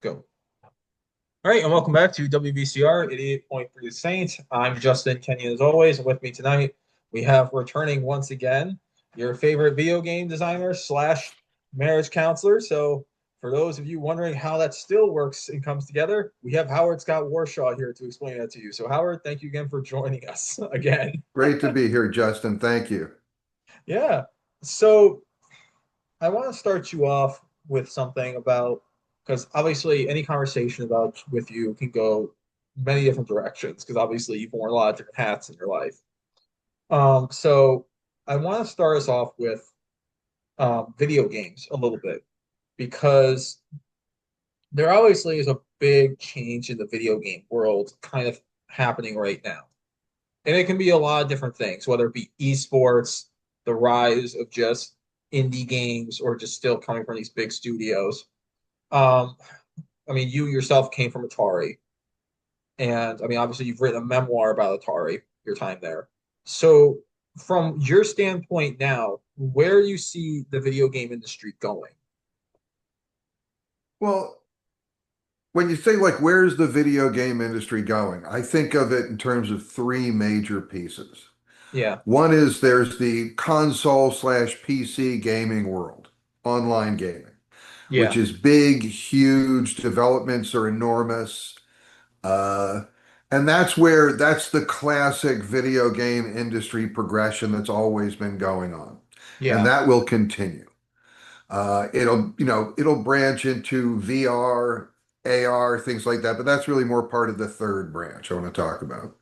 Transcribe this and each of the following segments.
Go. All right, and welcome back to WBCR 88.3 The Saint. I'm Justin Kenyon, as always, and with me tonight we have returning once again your favorite video game designer slash marriage counselor. So, for those of you wondering how that still works and comes together, we have Howard Scott Warshaw here to explain that to you. So, Howard, thank you again for joining us again. Great to be here, Justin. Thank you. Yeah. So, I want to start you off with something about because obviously any conversation about with you can go many different directions because obviously you've worn a lot of different hats in your life. So I want to start us off with video games a little bit because there obviously is a big change in the video game world kind of happening right now. And it can be a lot of different things, whether it be esports, the rise of just indie games, or just still coming from these big studios. Um, I mean, you yourself came from Atari, and I mean, obviously, you've written a memoir about Atari, your time there. So, from your standpoint now, where do you see the video game industry going? Well, when you say where's the video game industry going? I think of it in terms of three major pieces. Yeah, One is there's the console slash PC gaming world, online gaming, which yeah, is big, huge, developments are enormous. Uh, and that's the classic video game industry progression that's always been going on. And yeah. that will continue. It'll branch into VR, AR, things like that, but that's really more part of the third branch I want to talk about.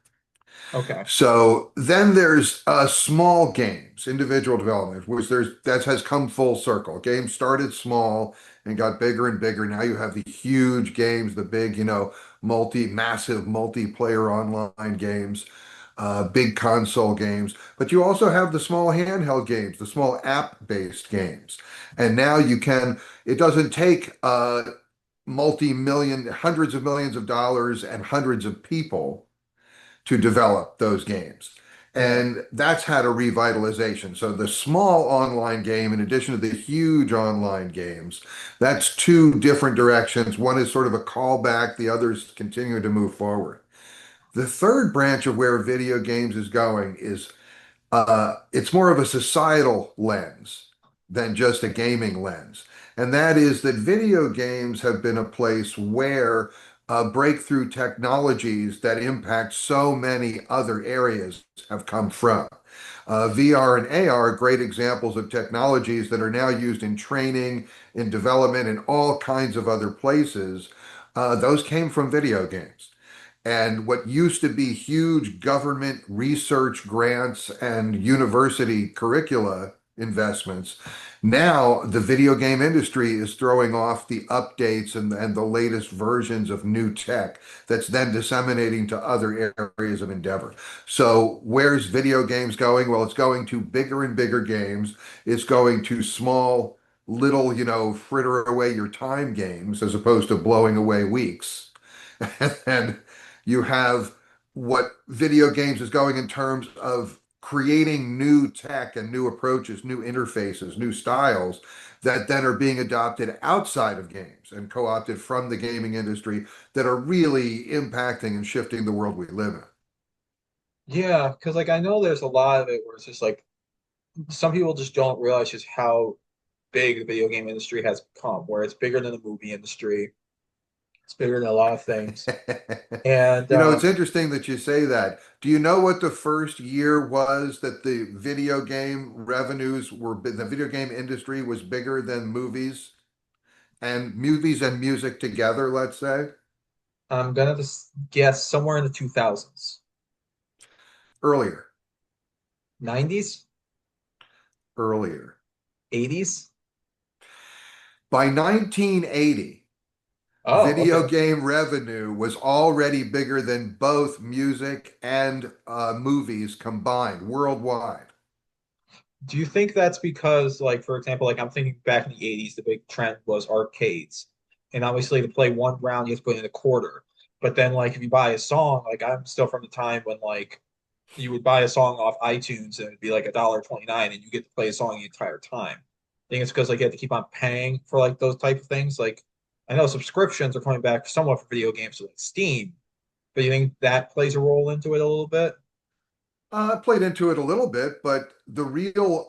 Okay. So then there's small games, individual development, which that has come full circle. Games started small and got bigger and bigger. Now you have the huge games, the big, massive multiplayer online games, big console games. But you also have the small handheld games, the small app-based games. And now it doesn't take multi-million, hundreds of millions of dollars and hundreds of people to develop those games. Yeah, And that's had a revitalization. So the small online game, in addition to the huge online games, that's two different directions. One is sort of a callback, the other's continuing to move forward. The third branch of where video games is going is it's more of a societal lens than just a gaming lens. And that is that video games have been a place where breakthrough technologies that impact so many other areas have come from. VR and AR are great examples of technologies that are now used in training, in development, in all kinds of other places. Those came from video games. And what used to be huge government research grants and university curricula investments, now the video game industry is throwing off the updates and the latest versions of new tech that's then disseminating to other areas of endeavor. So, where's video games going? Well, it's going to bigger and bigger games. It's going to small, little, fritter away your time games as opposed to blowing away weeks. And you have what video games is going in terms of creating new tech and new approaches, new interfaces, new styles that then are being adopted outside of games and co-opted from the gaming industry that are really impacting and shifting the world we live in. yeah. Because like I know there's a lot of it where it's just like some people just don't realize just how big the video game industry has become, where it's bigger than the movie industry. It's bigger than a lot of things. And It's interesting that you say that. Do you know what the first year was that the video game revenues the video game industry was bigger than movies and music together, let's say? I'm gonna just guess somewhere in the 2000s, Earlier, 90s, earlier. 80s. By 1980, Oh, video okay. game revenue was already bigger than both music and movies combined worldwide. Do you think that's because, like, for example, like I'm thinking back in the 80s, the big trend was arcades. And obviously to play one round, you have to put in a quarter. But then like if you buy a song, like I'm still from the time when like you would buy a song off iTunes and it'd be like $1.29 and you get to play a song the entire time. I think it's because like you have to keep on paying for like those type of things. Like I know subscriptions are coming back somewhat for video games, so like Steam. But you think that plays a role into it a little bit? I played into it a little bit, but the real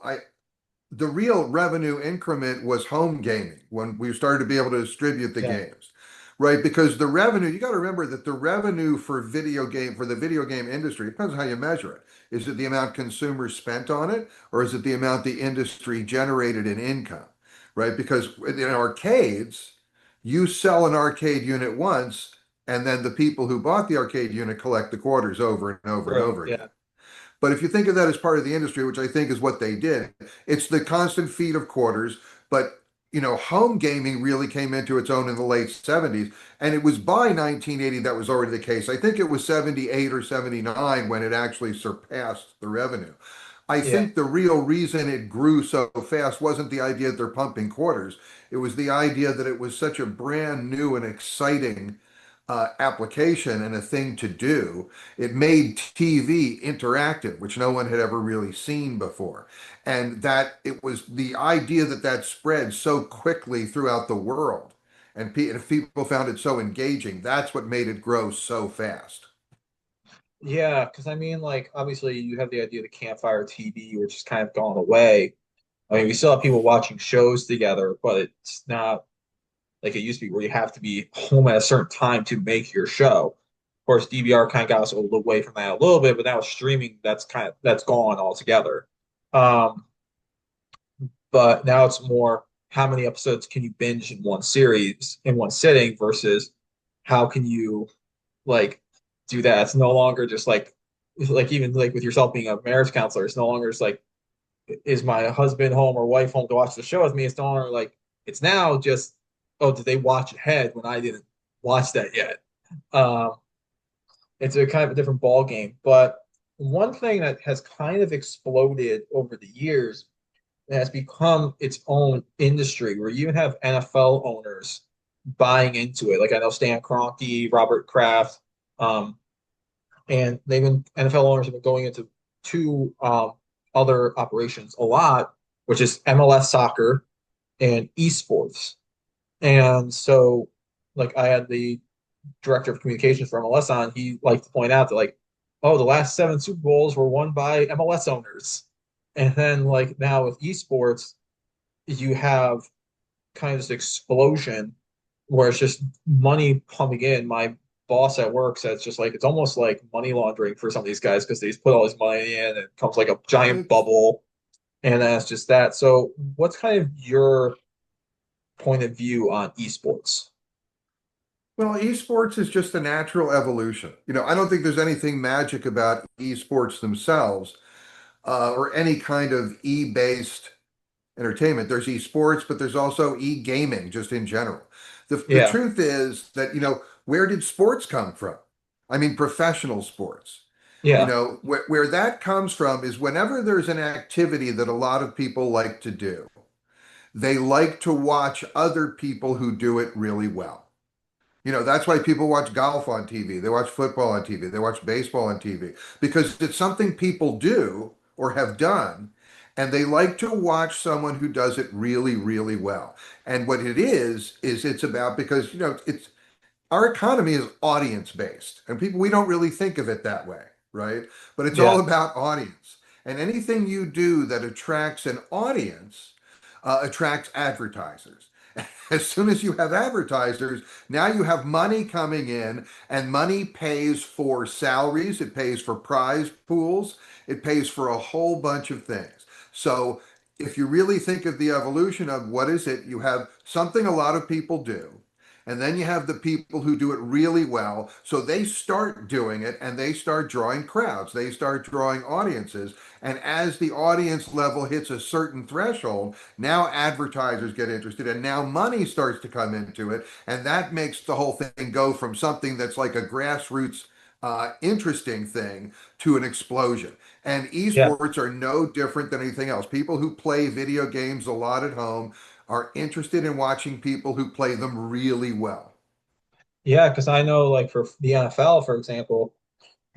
revenue increment was home gaming when we started to be able to distribute the Yeah, games, right? Because the revenue, you got to remember that the revenue for the video game industry, it depends on how you measure it. Is it the amount consumers spent on it, or is it the amount the industry generated in income, right? Because in arcades, you sell an arcade unit once, and then the people who bought the arcade unit collect the quarters over and over and true. over again. Yeah, But if you think of that as part of the industry, which I think is what they did, it's the constant feed of quarters. But home gaming really came into its own in the late 70s. And it was by 1980 that was already the case. I think it was 78 or 79 when it actually surpassed the revenue. I yeah, think the real reason it grew so fast wasn't the idea that they're pumping quarters. It was the idea that it was such a brand new and exciting application and a thing to do. It made TV interactive, which no one had ever really seen before. And that it was the idea that that spread so quickly throughout the world. And if people found it so engaging, that's what made it grow so fast. yeah. Because I mean, like obviously you have the idea of the campfire TV, which has kind of gone away. I mean, we still have people watching shows together, but it's not like it used to be where you have to be home at a certain time to make your show. Of course, DVR kind of got us away from that a little bit, but now streaming, that's gone altogether. Um, but now it's more how many episodes can you binge in one series in one sitting versus how can you like do that? It's no longer just like even like with yourself being a marriage counselor, it's no longer just like is my husband home or wife home to watch the show with me? It's no longer like it's now just oh, did they watch ahead when I didn't watch that yet? Um, it's a kind of a different ball game. But one thing that has kind of exploded over the years and has become its own industry where you have NFL owners buying into it. Like I know Stan Kroenke, Robert Kraft, um, and they've been NFL owners have been going into two other operations a lot, which is MLS soccer and esports. And so, like, I had the director of communications for MLS on. He liked to point out that, like, oh, the last seven Super Bowls were won by MLS owners. And then, like, now with esports, you have kind of this explosion where it's just money pumping in. My boss at work says just like it's almost like money laundering for some of these guys because they just put all this money in and it comes like a giant It's bubble and that's just that. So what's kind of your point of view on esports? Well, esports is just a natural evolution. I don't think there's anything magic about esports themselves, or any kind of e-based entertainment. There's esports, but there's also e-gaming just in general. The Yeah, truth is that, where did sports come from? I mean, professional sports. yeah, Where that comes from is whenever there's an activity that a lot of people like to do, they like to watch other people who do it really well. That's why people watch golf on TV. They watch football on TV. They watch baseball on TV because it's something people do or have done, and they like to watch someone who does it really, really well. And what it is it's about because, it's our economy is audience based, and we don't really think of it that way, right? But it's yeah, all about audience. And anything you do that attracts an audience attracts advertisers. As soon as you have advertisers, now you have money coming in, and money pays for salaries, it pays for prize pools, it pays for a whole bunch of things. So, if you really think of the evolution of what is it, you have something a lot of people do, and then you have the people who do it really well. So they start doing it and they start drawing crowds, they start drawing audiences. And as the audience level hits a certain threshold, now advertisers get interested and now money starts to come into it. And that makes the whole thing go from something that's like a grassroots, interesting thing to an explosion. And yeah, esports are no different than anything else. People who play video games a lot at home are interested in watching people who play them really well. yeah. Because I know, like for the NFL, for example,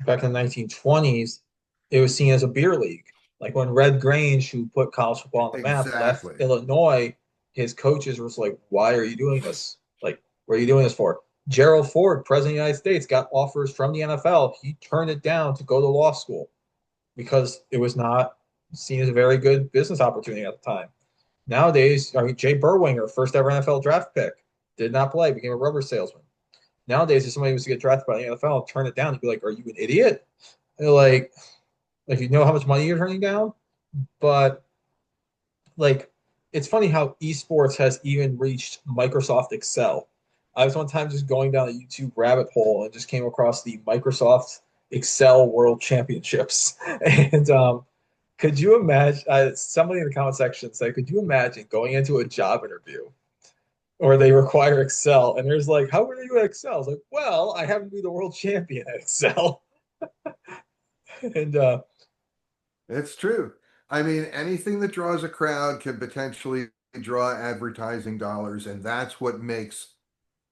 back in the 1920s, it was seen as a beer league. Like when Red Grange, who put college football on the map, left Exactly. Illinois, his coaches was like, "Why are you doing this? Like, What are you doing this for? Gerald Ford, President of the United States, got offers from the NFL. He turned it down to go to law school because it was not seen as a very good business opportunity at the time. Nowadays, I mean, Jay Berwinger, first ever NFL draft pick, did not play, became a rubber salesman. Nowadays, if somebody was to get drafted by the NFL and turn it down, you'd be like, "Are you an idiot?" And like you know how much money you're turning down. But like, it's funny how esports has even reached Microsoft Excel. I was one time just going down a YouTube rabbit hole and just came across the Microsoft Excel World Championships, and could you imagine? Somebody in the comment section said, "Could you imagine going into a job interview or they require Excel?" And there's like, "How are you at Excel?" I was like, "Well, I happen to be the world champion at Excel." And It's true. I mean, anything that draws a crowd can potentially draw advertising dollars, and that's what makes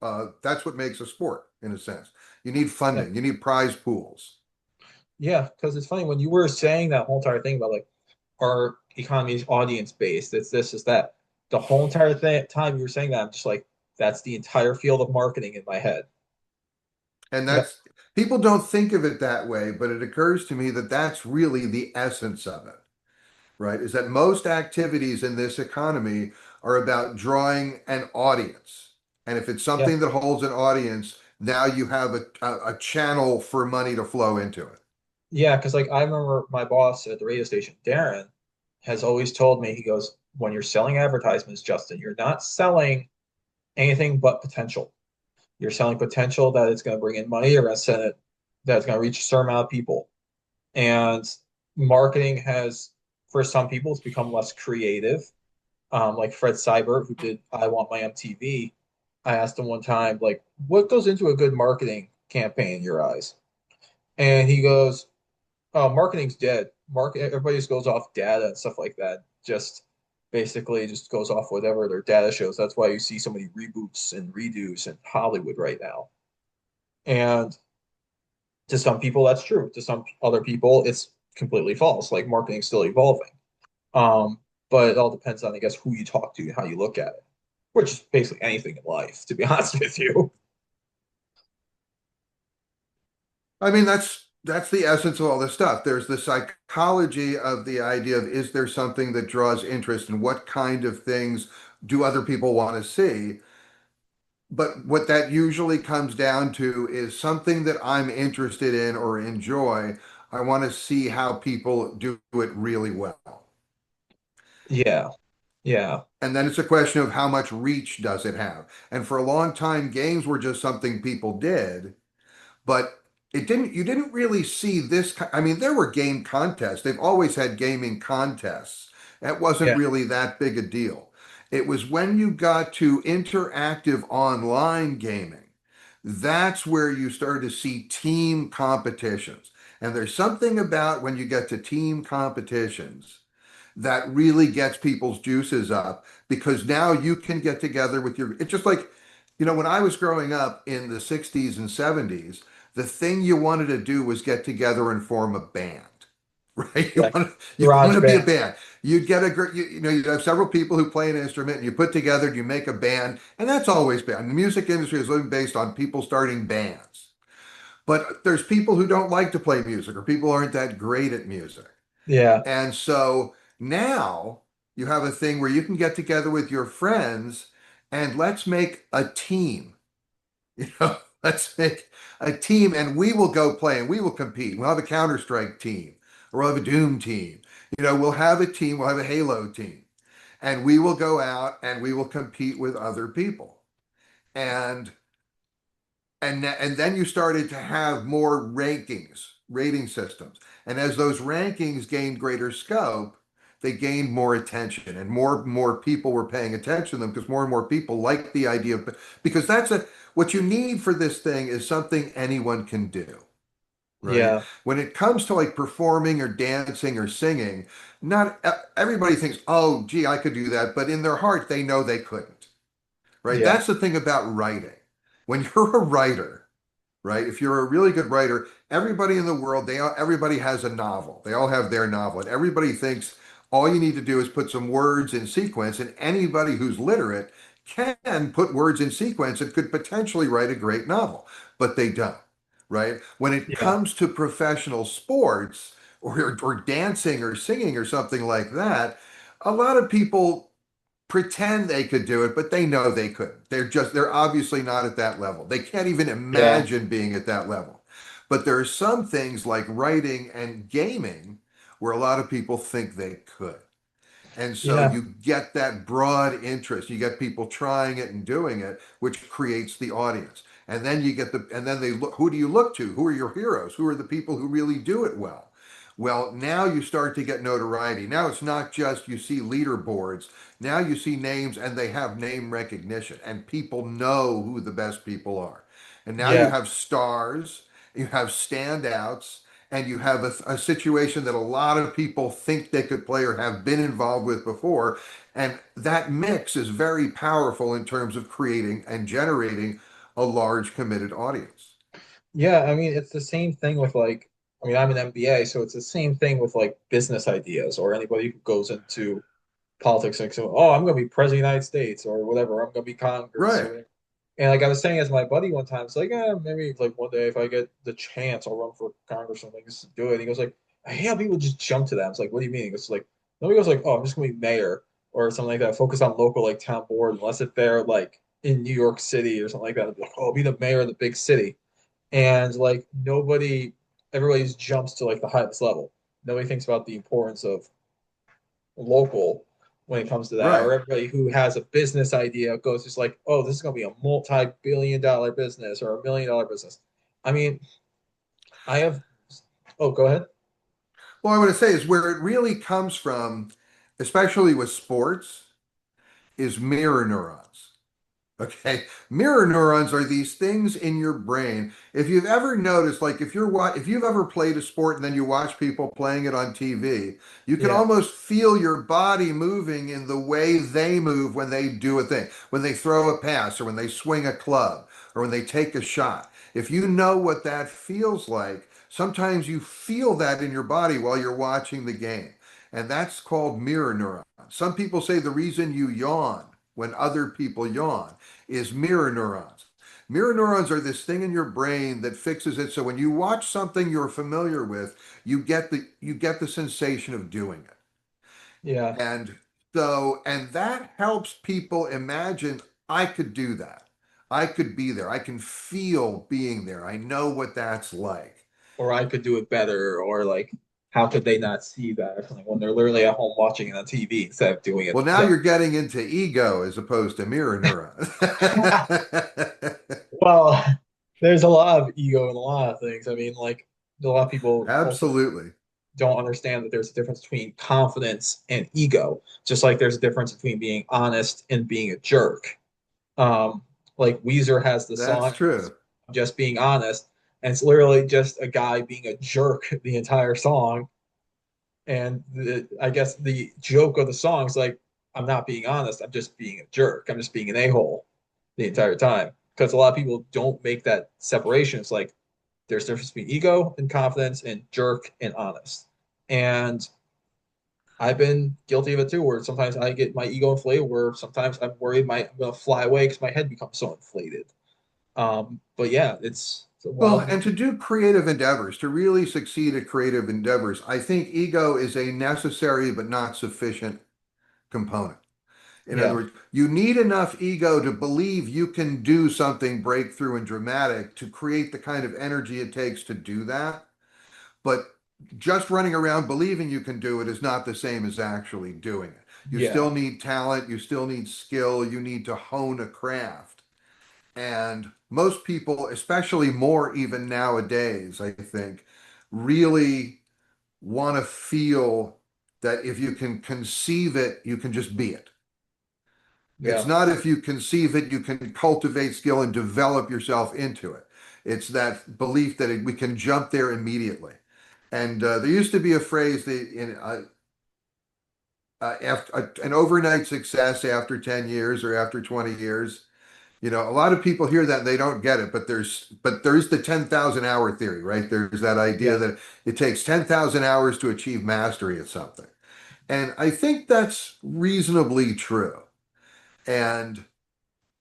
a sport in a sense. You need yeah, funding, you need prize pools. yeah, because it's funny when you were saying that whole entire thing about like our economy is audience based. It's this, is that. The whole entire time you were saying that, I'm just like, that's the entire field of marketing in my head. And Yep. that's people don't think of it that way, but it occurs to me that that's really the essence of it, right? Is that most activities in this economy are about drawing an audience. And if it's Yeah. something that holds an audience, now you have a channel for money to flow into it. Yeah, because like I remember my boss at the radio station, Darren, has always told me, he goes, when you're selling advertisements, Justin, you're not selling anything but potential. You're selling potential that it's going to bring in money, you're going to send it, that it's going to reach a certain amount of people. And marketing has, for some people, it's become less creative. Like Fred Seibert, who did I Want My MTV, I asked him one time, like, what goes into a good marketing campaign in your eyes? And he goes, "Oh, marketing's dead. Everybody just goes off data and stuff like that. Just basically just goes off whatever their data shows. That's why you see so many reboots and redos in Hollywood right now." And to some people, that's true. To some other people, it's completely false. Like marketing's still evolving. Um, but it all depends on, I guess, who you talk to and how you look at it, which is basically anything in life, to be honest with you. I mean, that's the essence of all this stuff. There's the psychology of the idea of is there something that draws interest and what kind of things do other people want to see? But what that usually comes down to is something that I'm interested in or enjoy. I want to see how people do it really well. Yeah, yeah, And then it's a question of how much reach does it have? And for a long time, games were just something people did, but you didn't really see this. I mean, there were game contests. They've always had gaming contests. That wasn't yeah, really that big a deal. It was when you got to interactive online gaming, that's where you started to see team competitions. And there's something about when you get to team competitions that really gets people's juices up because now you can get together with it's just like, when I was growing up in the 60s and 70s, the thing you wanted to do was get together and form a band, right? yeah. You want Garage to be a band. band. You'd get a gr- you have several people who play an instrument and you put together, you make a band, and that's always been. The music industry is living based on people starting bands. But there's people who don't like to play music or people aren't that great at music. Yeah, And so now you have a thing where you can get together with your friends and let's make a team. Let's make a team and we will go play and we will compete. We'll have a Counter-Strike team or we'll have a Doom team. We'll have a team, we'll have a Halo team, and we will go out and we will compete with other people. And and then you started to have more rating systems. And as those rankings gained greater scope, they gained more attention and more people were paying attention to them because more and more people like the idea of because what you need for this thing is something anyone can do, right? yeah, When it comes to like performing or dancing or singing, not everybody thinks, oh, gee, I could do that, but in their heart, they know they couldn't, right? yeah, That's the thing about writing. When you're a writer, right? If you're a really good writer, everybody in the world, everybody has a novel. They all have their novel, and everybody thinks all you need to do is put some words in sequence, and anybody who's literate can put words in sequence and could potentially write a great novel, but they don't, right? When it Yeah. comes to professional sports or dancing or singing or something like that, a lot of people pretend they could do it, but they know they couldn't. They're obviously not at that level. They can't even Yeah. imagine being at that level. But there are some things like writing and gaming where a lot of people think they could. And so Yeah. you get that broad interest. You get people trying it and doing it, which creates the audience. And then and then they look, who do you look to? Who are your heroes? Who are the people who really do it well? Well, now you start to get notoriety. Now it's not just you see leaderboards. Now you see names and they have name recognition and people know who the best people are. And now you Yeah. have stars, you have standouts, and you have a situation that a lot of people think they could play or have been involved with before. And that mix is very powerful in terms of creating and generating a large committed audience. Yeah, I mean, it's the same thing with like, I mean, I'm an MBA, so it's the same thing with like business ideas or anybody who goes into politics and so, oh, I'm going to be president of the United States or whatever, I'm going to be Congress or Right. whatever. And like I was saying as my buddy one time, it's like, maybe like one day if I get the chance, I'll run for Congress or something just to do it. And he goes like, I hate how people just jump to that. It's like, what do you mean? He goes like, nobody goes like, oh, I'm just going to be mayor or something like that. Focus on local like town board unless if they're like in New York City or something like that. They'll be like, oh, I'll be the mayor of the big city. And like everybody jumps to like the highest level. Nobody thinks about the importance of local when it comes to that, or Right. everybody who has a business idea goes just like, oh, this is going to be a multi-billion-dollar business or $1 million business. I mean, I have, oh, go ahead. Well, I want to say is where it really comes from, especially with sports, is mirror neurons. Okay, mirror neurons are these things in your brain. If you've ever noticed, like if you've ever played a sport and then you watch people playing it on TV, you can Yeah, almost feel your body moving in the way they move when they do a thing, when they throw a pass or when they swing a club or when they take a shot. If you know what that feels like, sometimes you feel that in your body while you're watching the game. And that's called mirror neurons. Some people say the reason you yawn when other people yawn is mirror neurons. Mirror neurons are this thing in your brain that fixes it so when you watch something you're familiar with, you get the sensation of doing it. yeah, And that helps people imagine I could do that. I could be there. I can feel being there. I know what that's like. or I could do it better, or like, how could they not see that or something when they're literally at home watching it on TV instead of doing it Well, now themselves? you're getting into ego as opposed to mirror neurons. Well, there's a lot of ego in a lot of things. I mean, like a lot of people also Absolutely. don't understand that there's a difference between confidence and ego, just like there's a difference between being honest and being a jerk. Like Weezer has the That's song true. just being honest, and it's literally just a guy being a jerk the entire song. And I guess the joke of the song is like, I'm not being honest, I'm just being a jerk. I'm just being an a-hole the entire time. Because a lot of people don't make that separation. It's like there's a difference between ego and confidence and jerk and honest. And I've been guilty of it too, where sometimes I get my ego inflated, where sometimes I'm worried I'm going to fly away because my head becomes so inflated. But yeah, it's a Well, wild thing. and to do creative endeavors, to really succeed at creative endeavors, I think ego is a necessary but not sufficient component. In other Yeah, words, you need enough ego to believe you can do something breakthrough and dramatic to create the kind of energy it takes to do that. But just running around believing you can do it is not the same as actually doing it. You yeah, still need talent, you still need skill, you need to hone a craft. And most people, especially more even nowadays, I think, really want to feel that if you can conceive it, you can just be it. It's yeah, not if you conceive it, you can cultivate skill and develop yourself into it. It's that belief that we can jump there immediately. And there used to be a phrase that after an overnight success after 10 years or after 20 years. You know, a lot of people hear that and they don't get it, but there's the 10,000 hour theory, right? There's that idea yeah, that it takes 10,000 hours to achieve mastery at something. And I think that's reasonably true. And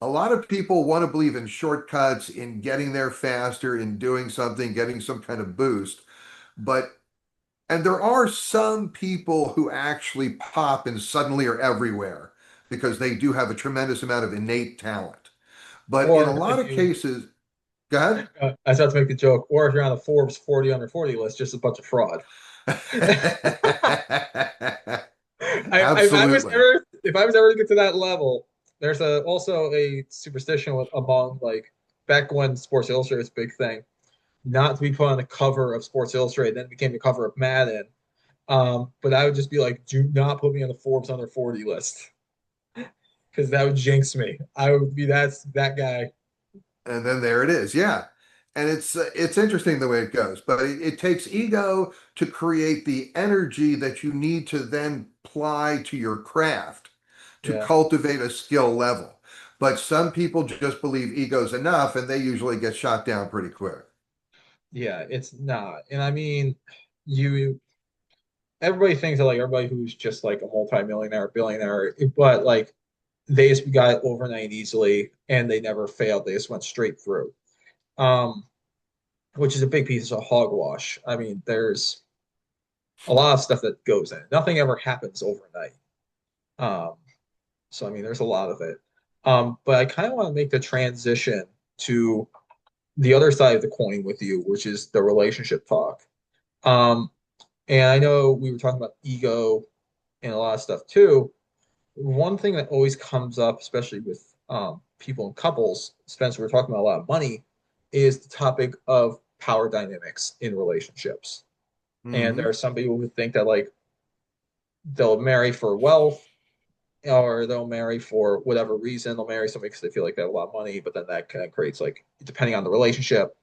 A lot of people want to believe in shortcuts, in getting there faster, in doing something, getting some kind of boost. But, and there are some people who actually pop and suddenly are everywhere because they do have a tremendous amount of innate talent. But in a Or lot if of you, cases, go I was about to make the joke, or if you're on the Forbes 40 under 40 list, just a bunch of fraud. ahead. If I was Absolutely. ever to get to that level, there's also a superstition among like back when Sports Illustrated was a big thing, not to be put on the cover of Sports Illustrated, then it became the cover of Madden. But I would just be like, do not put me on the Forbes under 40 list because that would jinx me. I would be that guy. And then there it is. Yeah. And it's interesting the way it goes, but it takes ego to create the energy that you need to then apply to your craft to Yeah. cultivate a skill level. But some people just believe ego's enough and they usually get shot down pretty quick. Yeah, it's not. And I mean, you everybody thinks that like everybody who's just like a multimillionaire, billionaire, but like they just got overnight easily and they never failed. They just went straight through. Um, which is a big piece of hogwash. I mean, there's a lot of stuff that goes in. Nothing ever happens overnight. Um, so I mean, there's a lot of it. But I kind of want to make the transition to the other side of the coin with you, which is the relationship talk. Um, and I know we were talking about ego and a lot of stuff too. One thing that always comes up, especially with people in couples, Spencer, we're talking about a lot of money, is the topic of power dynamics in relationships. And there Hmm. are some people who think that like they'll marry for wealth or they'll marry for whatever reason. They'll marry somebody because they feel like they have a lot of money, but then that kind of creates like, depending on the relationship,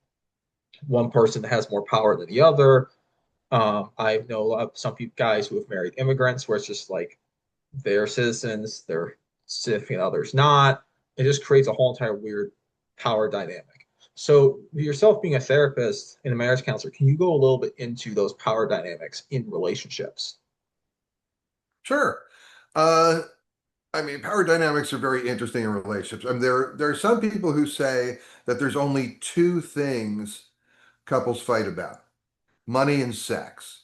one person has more power than the other. I know a lot of some people, guys who have married immigrants where it's just like they're citizens, they're significant others not. It just creates a whole entire weird power dynamic. So, yourself being a therapist and a marriage counselor, can you go a little bit into those power dynamics in relationships? Sure. Uh, I mean, power dynamics are very interesting in relationships. I mean, there are some people who say that there's only two things couples fight about: money and sex.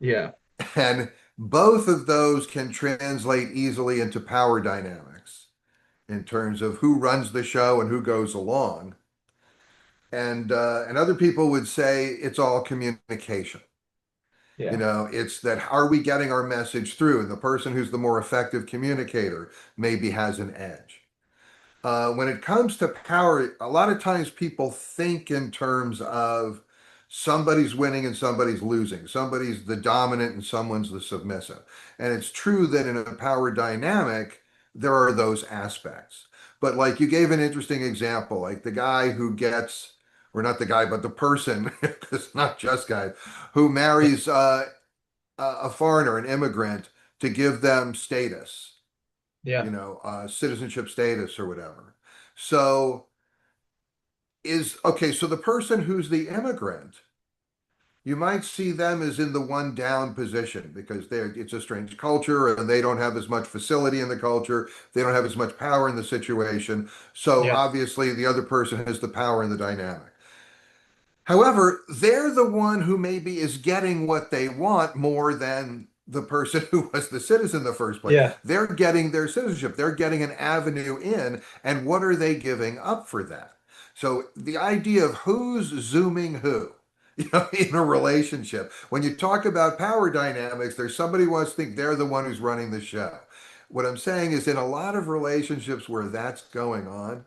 Yeah, And both of those can translate easily into power dynamics in terms of who runs the show and who goes along. And other people would say it's all communication. You yeah, know, it's that are we getting our message through? And the person who's the more effective communicator maybe has an edge. When it comes to power, a lot of times people think in terms of somebody's winning and somebody's losing. Somebody's the dominant and someone's the submissive. And it's true that in a power dynamic, there are those aspects. But like you gave an interesting example, like the guy who gets, or not the guy, but the person, because not just guys, who marries a foreigner, an immigrant, to give them status, yeah, citizenship status or whatever. So is okay. So the person who's the immigrant, you might see them as in the one down position because it's a strange culture and they don't have as much facility in the culture. They don't have as much power in the situation. So yeah, obviously the other person has the power in the dynamic. However, they're the one who maybe is getting what they want more than the person who was the citizen in the first place. yeah, They're getting their citizenship, they're getting an avenue in, and what are they giving up for that? So the idea of who's zooming who, in a relationship, when you talk about power dynamics, there's somebody who wants to think they're the one who's running the show. What I'm saying is, in a lot of relationships where that's going on,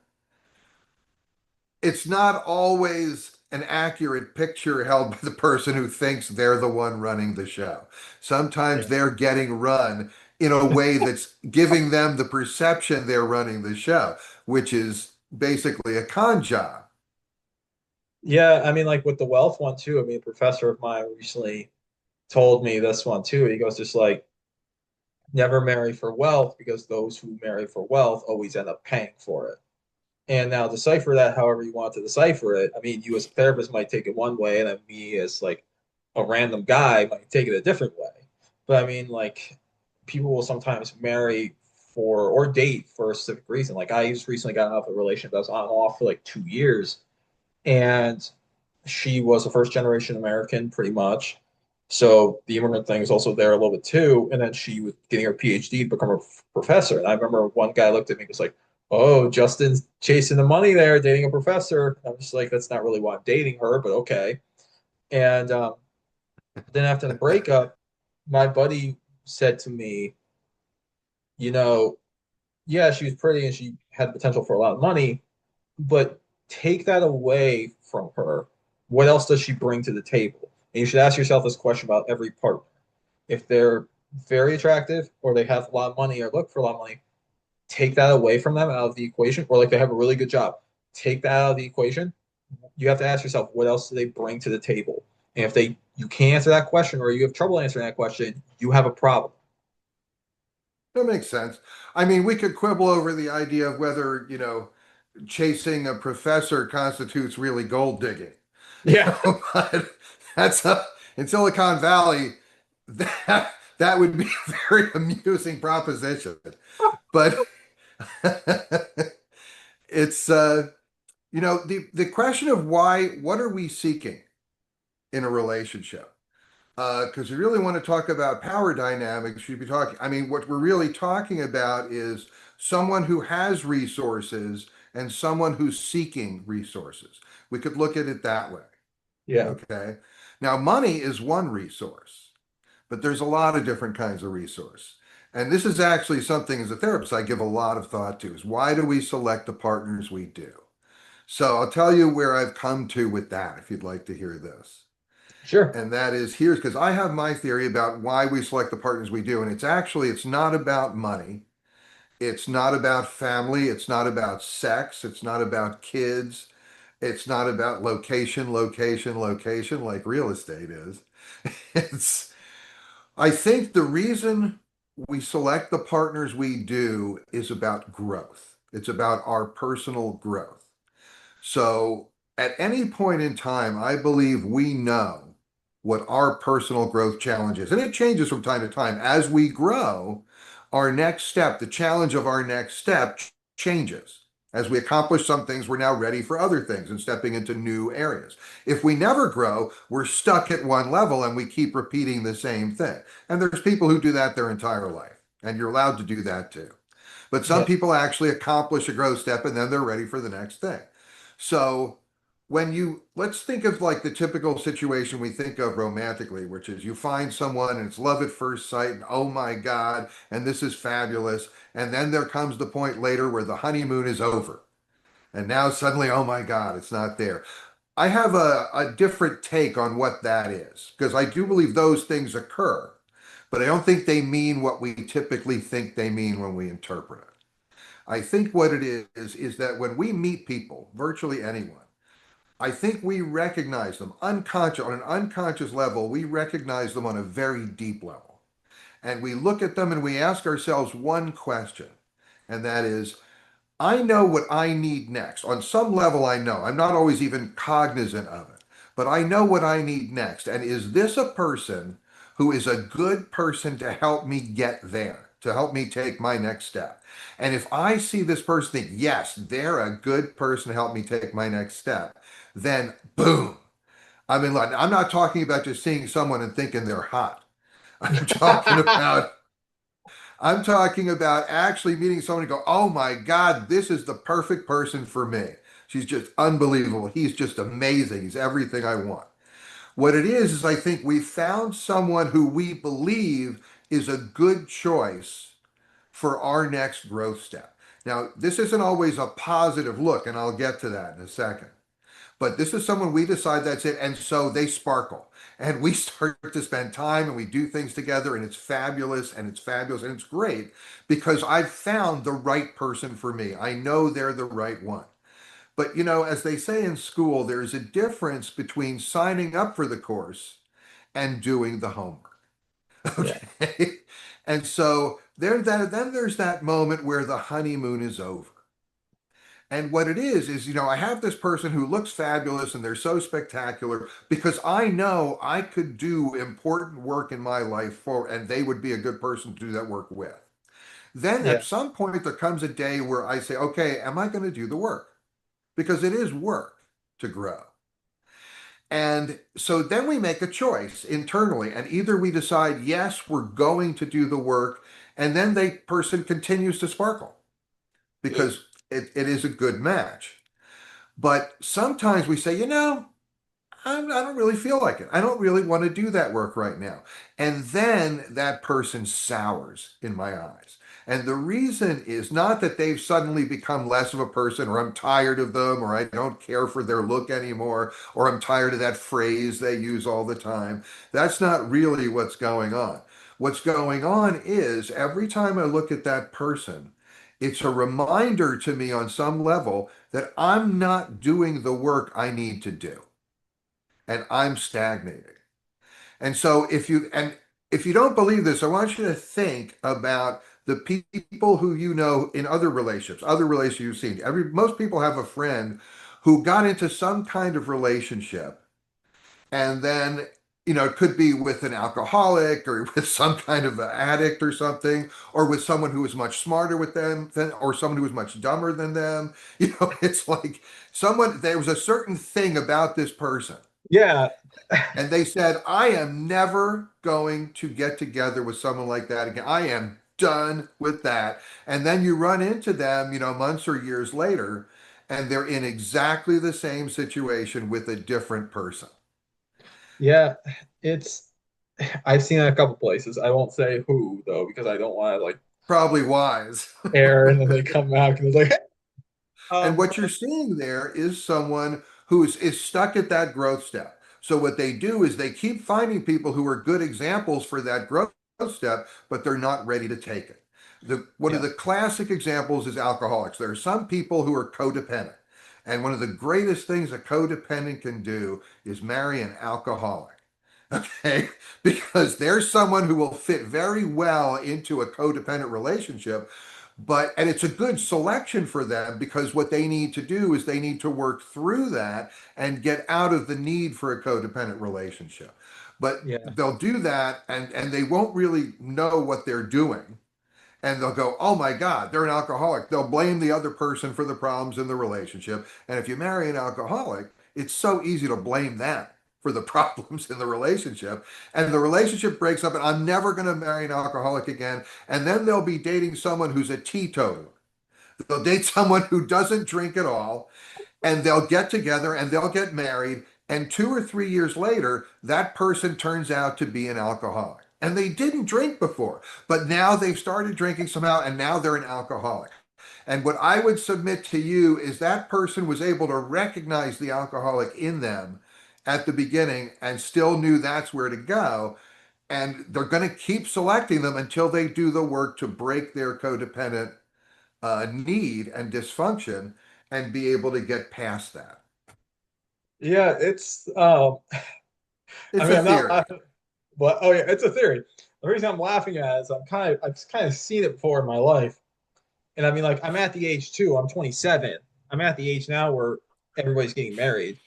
it's not always an accurate picture held by the person who thinks they're the one running the show. Sometimes yeah. they're getting run in a way that's giving them the perception they're running the show, which is basically a con job. Yeah, I mean, like with the wealth one too. I mean, a professor of mine recently told me this one too. He goes, just like, never marry for wealth because those who marry for wealth always end up paying for it. And now decipher that however you want to decipher it. I mean, you as a therapist might take it one way, and then me as like a random guy might take it a different way. But I mean, like people will sometimes marry for or date for a specific reason. Like I just recently got out of a relationship that was on and off for like 2 years, and she was a first generation American, pretty much. So the immigrant thing is also there a little bit too. And then she was getting her PhD to become a professor. And I remember one guy looked at me and was like, "Oh, Justin's chasing the money there, dating a professor." I'm just like, "That's not really why I'm dating her, but okay." And then after the breakup, my buddy said to me, "You know, yeah, she was pretty and she had potential for a lot of money, but take that away from her. What else does she bring to the table?" And you should ask yourself this question about every partner. If they're very attractive or they have a lot of money or look for a lot of money, take that away from them out of the equation, or like they have a really good job, take that out of the equation. You have to ask yourself, what else do they bring to the table? And if they you can't answer that question or you have trouble answering that question, you have a problem. That makes sense. I mean, we could quibble over the idea of whether, chasing a professor constitutes really gold digging. Yeah. But that's in Silicon Valley, that would be a very amusing proposition. But it's the question of what are we seeking in a relationship? Because we really want to talk about power dynamics, you'd be talking. I mean, what we're really talking about is someone who has resources and someone who's seeking resources. We could look at it that way. Yeah. Okay. Now, money is one resource, but there's a lot of different kinds of resource. And this is actually something as a therapist I give a lot of thought to is why do we select the partners we do? So I'll tell you where I've come to with that if you'd like to hear this. Sure. And that is here's because I have my theory about why we select the partners we do. And it's not about money. It's not about family. It's not about sex. It's not about kids. It's not about location, location, location, like real estate is. It's, I think the reason we select the partners we do is about growth. It's about our personal growth. So at any point in time, I believe we know what our personal growth challenge is. And it changes from time to time. As we grow, our next step, the challenge of our next step changes. As we accomplish some things, we're now ready for other things and stepping into new areas. If we never grow, we're stuck at one level and we keep repeating the same thing. And there's people who do that their entire life, and you're allowed to do that too. But some Yeah. people actually accomplish a growth step and then they're ready for the next thing. So let's think of like the typical situation we think of romantically, which is you find someone and it's love at first sight and oh my God, and this is fabulous. And then there comes the point later where the honeymoon is over. And now suddenly, oh my God, it's not there. I have a different take on what that is because I do believe those things occur, but I don't think they mean what we typically think they mean when we interpret it. I think what it is that when we meet people, virtually anyone, I think we recognize them unconscious on an unconscious level. We recognize them on a very deep level. And we look at them and we ask ourselves one question, and that is, I know what I need next. On some level, I know. I'm not always even cognizant of it, but I know what I need next. And is this a person who is a good person to help me get there, to help me take my next step? And if I see this person think, yes, they're a good person to help me take my next step, then boom, I'm in line. I'm not talking about just seeing someone and thinking they're hot. I'm talking about I'm talking about actually meeting someone and go, oh my God, this is the perfect person for me. She's just unbelievable. He's just amazing. He's everything I want. What it is I think we found someone who we believe is a good choice for our next growth step. Now, this isn't always a positive look, and I'll get to that in a second. But this is someone we decide that's it. And so they sparkle. And we start to spend time and we do things together, and it's fabulous and it's fabulous and it's great because I've found the right person for me. I know they're the right one. But, as they say in school, there's a difference between signing up for the course and doing the homework. Yeah. Okay. And so then there's that moment where the honeymoon is over. And what it is, I have this person who looks fabulous and they're so spectacular because I know I could do important work in my life and they would be a good person to do that work with. Then Yeah. at some point, there comes a day where I say, okay, am I going to do the work? Because it is work to grow. And so then we make a choice internally, and either we decide, yes, we're going to do the work, and then the person continues to sparkle because it is a good match. But sometimes we say, I don't really feel like it. I don't really want to do that work right now. And then that person sours in my eyes. And the reason is not that they've suddenly become less of a person, or I'm tired of them, or I don't care for their look anymore, or I'm tired of that phrase they use all the time. That's not really what's going on. What's going on is every time I look at that person, it's a reminder to me on some level that I'm not doing the work I need to do and I'm stagnating. And so if you don't believe this, I want you to think about the people who you know in other relationships you've seen. Most people have a friend who got into some kind of relationship and then it could be with an alcoholic or with some kind of an addict or something, or with someone who is much smarter with them than, or someone who is much dumber than them. It's like there was a certain thing about this person Yeah. and they said, I am never going to get together with someone like that again. I am done with that. And then you run into them, months or years later, and they're in exactly the same situation with a different person. Yeah. It's I've seen it a couple places. I won't say who though, because I don't want to like Probably wise. air and then they come back and it's like, hey. And what you're But seeing there is someone is stuck at that growth step. So what they do is they keep finding people who are good examples for that growth step, but they're not ready to take it. One of yeah. the classic examples is alcoholics. There are some people who are codependent. And one of the greatest things a codependent can do is marry an alcoholic. Okay, because there's someone who will fit very well into a codependent relationship, and it's a good selection for them because what they need to do is they need to work through that and get out of the need for a codependent relationship. But Yeah. they'll do that and they won't really know what they're doing, and they'll go, oh my God, they're an alcoholic. They'll blame the other person for the problems in the relationship. And if you marry an alcoholic, it's so easy to blame that for the problems in the relationship. And the relationship breaks up, and I'm never going to marry an alcoholic again. And then they'll be dating someone who's a teetotaler. They'll date someone who doesn't drink at all, and they'll get together and they'll get married. And 2 or 3 years later, that person turns out to be an alcoholic. And they didn't drink before, but now they've started drinking somehow, and now they're an alcoholic. And what I would submit to you is that person was able to recognize the alcoholic in them at the beginning and still knew that's where to go. And they're going to keep selecting them until they do the work to break their codependent need and dysfunction and be able to get past that. Yeah, it's I It's mean a I'm not theory. laughing, but oh yeah, it's a theory. The reason I'm laughing at it is I've kind of seen it before in my life. And I mean like I'm at the age too, I'm 27. I'm at the age now where everybody's getting married.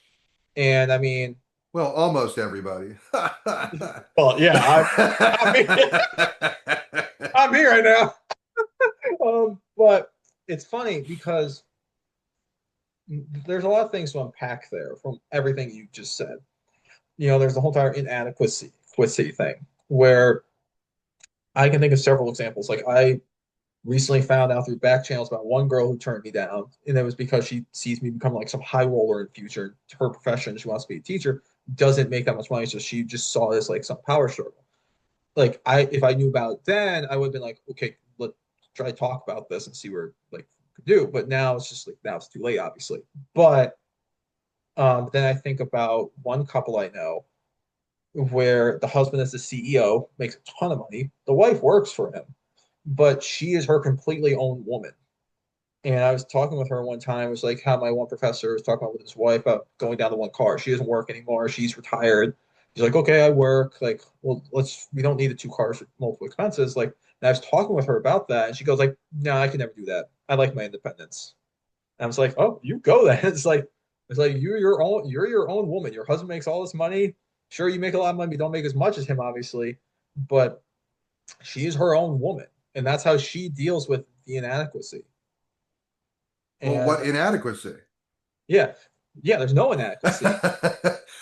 And I mean, Well, almost everybody. well, yeah, I'm here, I'm here right now. But it's funny because there's a lot of things to unpack there from everything you just said. There's the whole entire inadequacy thing where I can think of several examples. Like I recently found out through back channels about one girl who turned me down, and it was because she sees me become like some high roller in the future. Her profession, she wants to be a teacher, doesn't make that much money, so she just saw this like some power struggle. Like if I knew about it then, I would have been like, okay, let's try to talk about this and see where like could do. But now it's just like now it's too late, obviously. But then I think about one couple I know where the husband is the CEO, makes a ton of money. The wife works for him, but she is her completely own woman. And I was talking with her one time. It was like how my one professor was talking about with his wife about going down to one car. She doesn't work anymore. She's retired. He's like, okay, I work. Like, well, we don't need the two cars for multiple expenses. Like, and I was talking with her about that, and she goes like, no, I can never do that. I like my independence. And I was like, oh, you go then. It's like you're your own woman. Your husband makes all this money. Sure, you make a lot of money, but don't make as much as him, obviously. But she is her own woman. and that's how she deals with the inadequacy. Well, And what inadequacy? yeah, yeah, there's no inadequacy.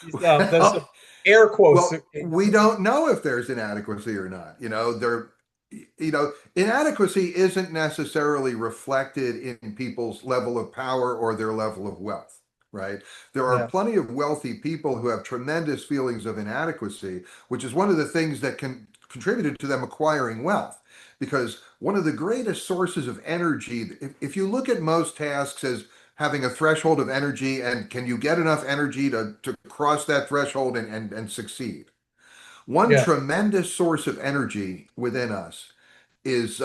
There's Well, some air quotes. well, we don't know if there's inadequacy or not. Inadequacy isn't necessarily reflected in people's level of power or their level of wealth, right? There are Yeah, plenty of wealthy people who have tremendous feelings of inadequacy, which is one of the things that contributed to them acquiring wealth. Because one of the greatest sources of energy, if you look at most tasks as having a threshold of energy and can you get enough energy to cross that threshold and succeed. One yeah, tremendous source of energy within us is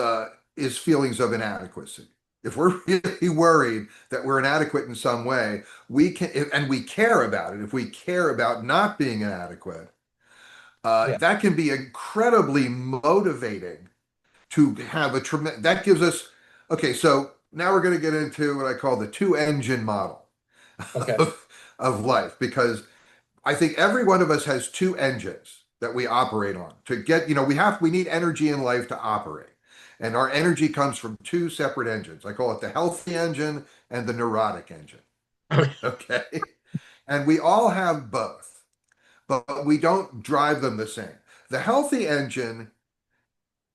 feelings of inadequacy. If we're really worried that we're inadequate in some way, we can, and we care about it. If we care about not being inadequate, yeah. that can be incredibly motivating to have a tremendous. That gives us. Okay, so now we're going to get into what I call the two-engine model Okay, of life, because I think every one of us has two engines that we operate on to get, we need energy in life to operate. And our energy comes from two separate engines. I call it the healthy engine and the neurotic engine. okay, Okay. And we all have both, but we don't drive them the same. The healthy engine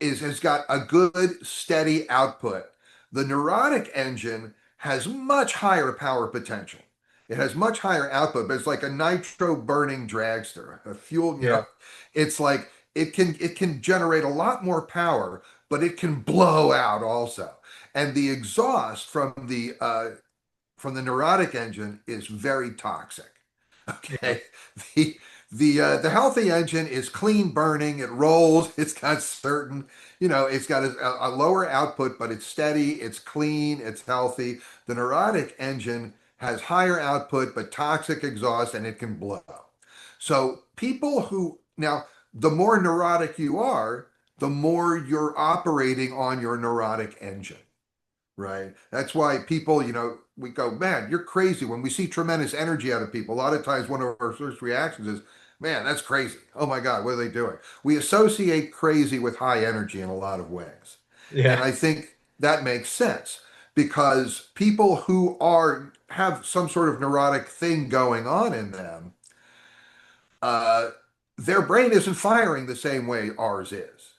has got a good steady output. The neurotic engine has much higher power potential. It has much higher output, but it's like a nitro burning dragster, a fuel, yeah, it's like it can generate a lot more power, but it can blow out also. And the exhaust from the neurotic engine is very toxic. yeah, Okay. The the healthy engine is clean burning, it rolls, it's got certain, it's got a lower output, but it's steady, it's clean, it's healthy. The neurotic engine has higher output, but toxic exhaust, and it can blow. So people who now, the more neurotic you are, the more you're operating on your neurotic engine. Right. That's why people, we go, man, you're crazy. When we see tremendous energy out of people, a lot of times one of our first reactions is, man, that's crazy. Oh my God, what are they doing? We associate crazy with high energy in a lot of ways. And yeah, I think that makes sense because people who have some sort of neurotic thing going on in them, uh, their brain isn't firing the same way ours is,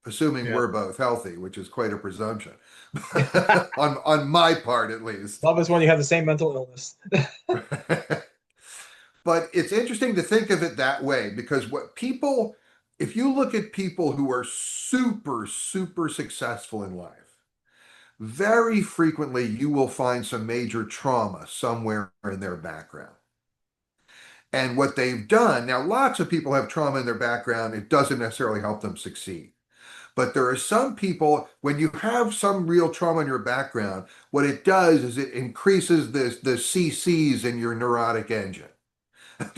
assuming yeah. we're both healthy, which is quite a presumption on my part at least. Love is when you have the same mental illness. But it's interesting to think of it that way because if you look at people who are super, super successful in life, very frequently you will find some major trauma somewhere in their background. And what they've done, now lots of people have trauma in their background, it doesn't necessarily help them succeed. But there are some people, when you have some real trauma in your background, what it does is it increases the CCs in your neurotic engine.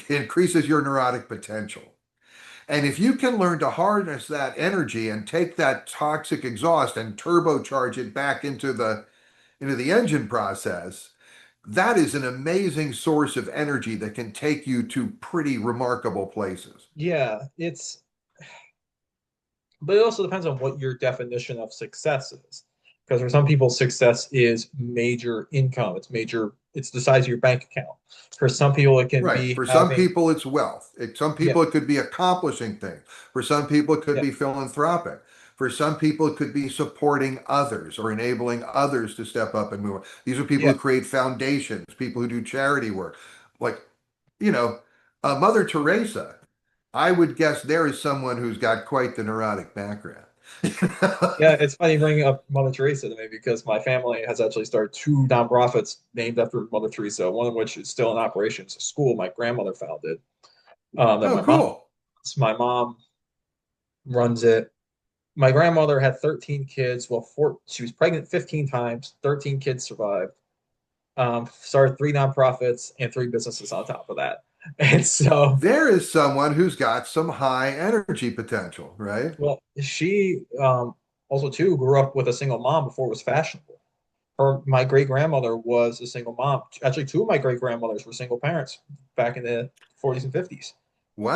It increases your neurotic potential. And if you can learn to harness that energy and take that toxic exhaust and turbocharge it back into the engine process, that is an amazing source of energy that can take you to pretty remarkable places. Yeah, but it also depends on what your definition of success is. Because for some people, success is major income. It's the size of your bank account. For some people, it can Right. be For some having, people, it's wealth. Some yeah, people, it could be accomplishing things. For some people, it could yeah, be philanthropic. For some people, it could be supporting others or enabling others to step up and move on. These are people yeah, who create foundations, people who do charity work. Like, you know, Mother Teresa, I would guess there is someone who's got quite the neurotic background. yeah. It's funny bringing up Mother Teresa to me because my family has actually started two nonprofits named after Mother Teresa, one of which is still in operation. It's a school my grandmother founded. That Oh, cool. my mom runs it. My grandmother had 13 kids. Well, she was pregnant 15 times. 13 kids survived. Started three nonprofits and three businesses on top of that. And so, There is someone who's got some high energy potential, right? well, she also too grew up with a single mom before it was fashionable. My great grandmother was a single mom. Actually, two of my great grandmothers were single parents back in the 40s and 50s.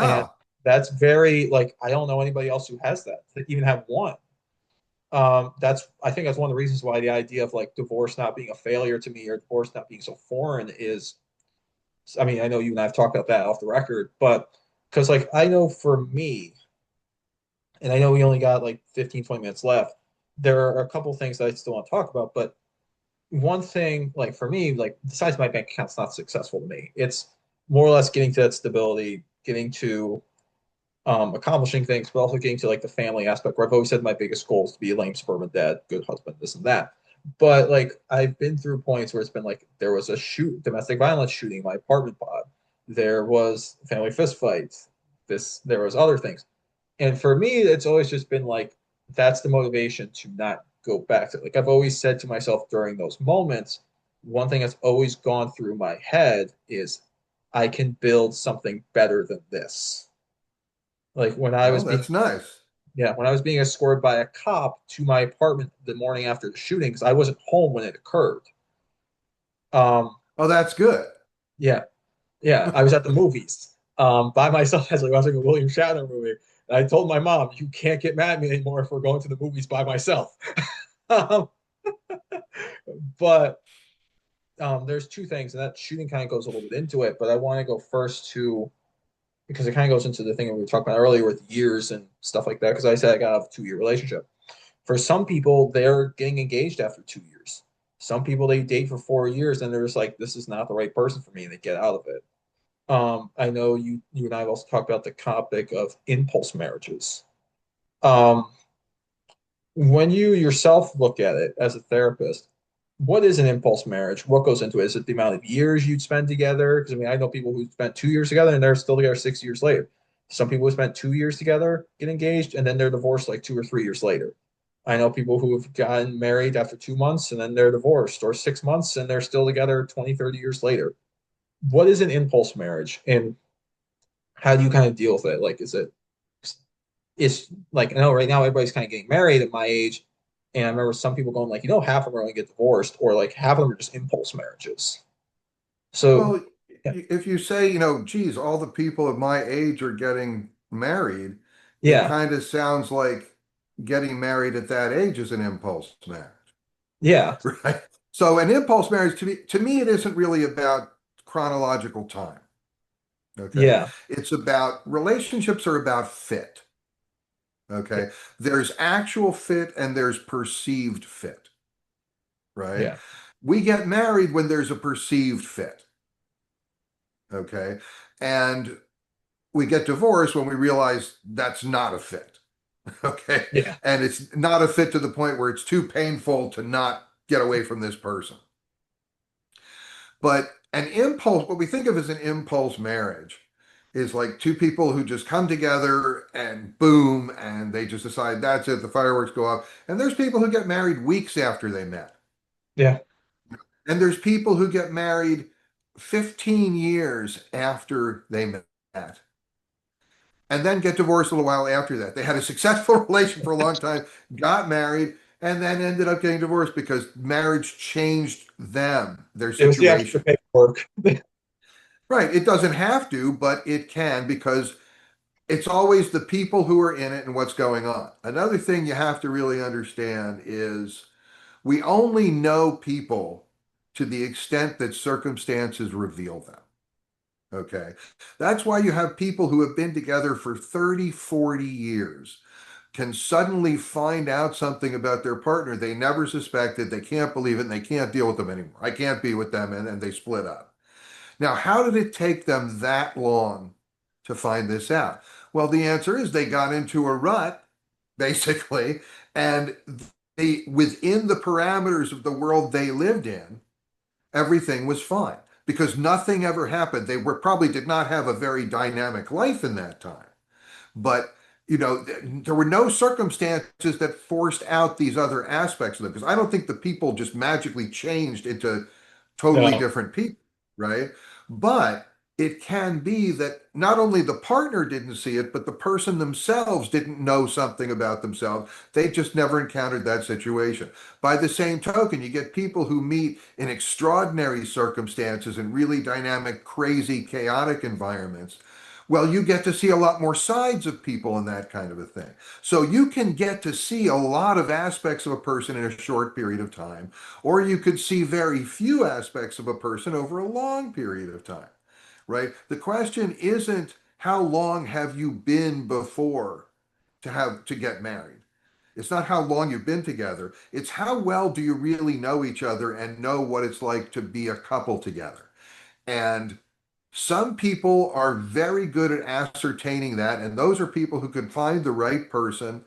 And Wow. that's very like I don't know anybody else who has that to even have one. That's I think that's one of the reasons why the idea of like divorce not being a failure to me or divorce not being so foreign is, I mean, I know you and I have talked about that off the record, but because like I know for me, and I know we only got like 15, 20 minutes left, there are a couple things that I still want to talk about, but one thing, like for me, like besides my bank account's not successful to me, it's more or less getting to that stability, getting to accomplishing things, but also getting to like the family aspect where I've always said my biggest goal is to be a lame suburban dad, good husband, this and that. But like I've been through points where it's been like there was a domestic violence shooting in my apartment pod. There was family fist fights. There was other things. And for me, it's always just been like that's the motivation to not go back to it. Like I've always said to myself during those moments, one thing that's always gone through my head is I can build something better than this. Like when I Oh, was being, that's nice. yeah, when I was being escorted by a cop to my apartment the morning after the shooting, because I wasn't home when it occurred. Um, Oh, that's good. yeah, yeah, I was at the movies by myself as I was watching a William Shatner movie. And I told my mom, "You can't get mad at me anymore if we're going to the movies by myself." um, but there's two things, and that shooting kind of goes a little bit into it. But I want to go first to because it kind of goes into the thing that we were talking about earlier with years and stuff like that. Because I said I got a 2 year relationship. For some people, they're getting engaged after 2 years. Some people they date for 4 years and they're just like, this is not the right person for me, and they get out of it. I know you and I have also talked about the topic of impulse marriages. Um, when you yourself look at it as a therapist, what is an impulse marriage? What goes into it? Is it the amount of years you'd spend together? Because I mean, I know people who spent 2 years together and they're still together 6 years later. Some people who spent 2 years together get engaged and then they're divorced like 2 or 3 years later. I know people who have gotten married after 2 months and then they're divorced, or 6 months and they're still together 20, 30 years later. What is an impulse marriage and how do you kind of deal with it? Like, it's like, I know right now everybody's kind of getting married at my age. And I remember some people going like, half of them are going to get divorced, or like half of them are just impulse marriages. So, Well, yeah, if you say, geez, all the people of my age are getting married, it yeah, kind of sounds like getting married at that age is an impulse marriage, yeah, right? So an impulse marriage to me, it isn't really about chronological time. Okay. yeah, It's about relationships are about fit. yeah, Okay. There's actual fit and there's perceived fit, right? yeah, We get married when there's a perceived fit. Okay. And we get divorced when we realize that's not a fit. Okay. yeah, And it's not a fit to the point where it's too painful to not get away from this person. But an impulse, what we think of as an impulse marriage, is like two people who just come together and boom, and they just decide that's it, the fireworks go off. And there's people who get married weeks after they met. yeah. And there's people who get married 15 years after they met and then get divorced a little while after that. They had a successful relation for a long time, got married, and then ended up getting divorced because marriage changed them, their It was the extra situation. paperwork. Right. It doesn't have to, but it can because it's always the people who are in it and what's going on. Another thing you have to really understand is we only know people to the extent that circumstances reveal them. Okay. That's why you have people who have been together for 30, 40 years can suddenly find out something about their partner they never suspected. They can't believe it and they can't deal with them anymore. I can't be with them. And they split up. Now, how did it take them that long to find this out? Well, the answer is they got into a rut, basically, and within the parameters of the world they lived in, everything was fine because nothing ever happened. They were probably did not have a very dynamic life in that time, but there were no circumstances that forced out these other aspects of them because I don't think the people just magically changed into totally No, different people, right? But it can be that not only the partner didn't see it, but the person themselves didn't know something about themselves. They just never encountered that situation. By the same token, you get people who meet in extraordinary circumstances and really dynamic, crazy, chaotic environments Well, you get to see a lot more sides of people and that kind of a thing. So you can get to see a lot of aspects of a person in a short period of time, or you could see very few aspects of a person over a long period of time, right? The question isn't how long have you been before to get married. It's not how long you've been together. It's how well do you really know each other and know what it's like to be a couple together. And some people are very good at ascertaining that, and those are people who can find the right person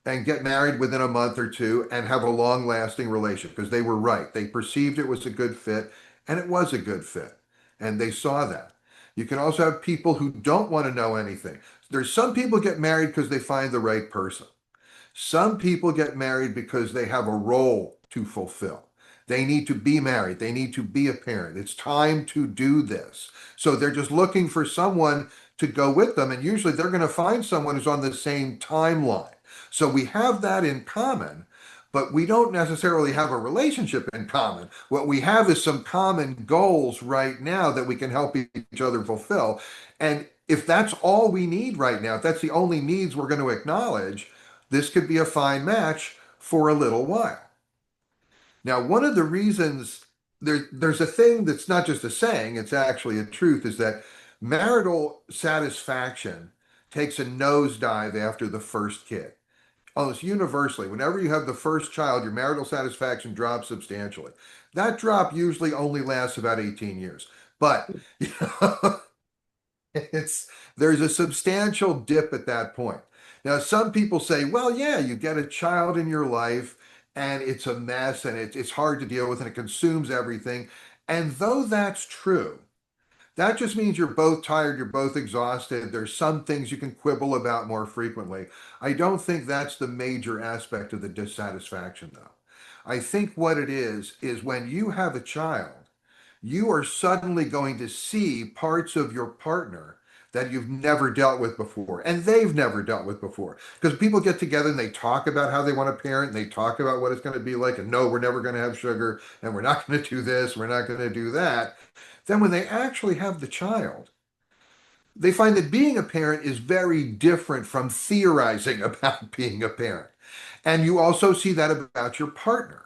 and get married within a month or two and have a long lasting relationship because they were right. They perceived it was a good fit, and it was a good fit, and they saw that. You can also have people who don't want to know anything. There's some people get married because they find the right person. Some people get married because they have a role to fulfill. They need to be married. They need to be a parent. It's time to do this. So they're just looking for someone to go with them. And usually they're going to find someone who's on the same timeline. So we have that in common, but we don't necessarily have a relationship in common. What we have is some common goals right now that we can help each other fulfill. And if that's all we need right now, if that's the only needs we're going to acknowledge, this could be a fine match for a little while. Now, one of the reasons there's a thing that's not just a saying, it's actually a truth, is that marital satisfaction takes a nosedive after the first kid. Almost universally, whenever you have the first child, your marital satisfaction drops substantially. That drop usually only lasts about 18 years. But you know, it's there's a substantial dip at that point. Now, some people say, well, yeah, you get a child in your life and it's a mess and it's hard to deal with and it consumes everything. And though that's true, that just means you're both tired, you're both exhausted. There's some things you can quibble about more frequently. I don't think that's the major aspect of the dissatisfaction, though. I think what it is when you have a child, you are suddenly going to see parts of your partner that you've never dealt with before and they've never dealt with before because people get together and they talk about how they want to parent and they talk about what it's going to be like and no, we're never going to have sugar and we're not going to do this, we're not going to do that. Then when they actually have the child, they find that being a parent is very different from theorizing about being a parent. And you also see that about your partner.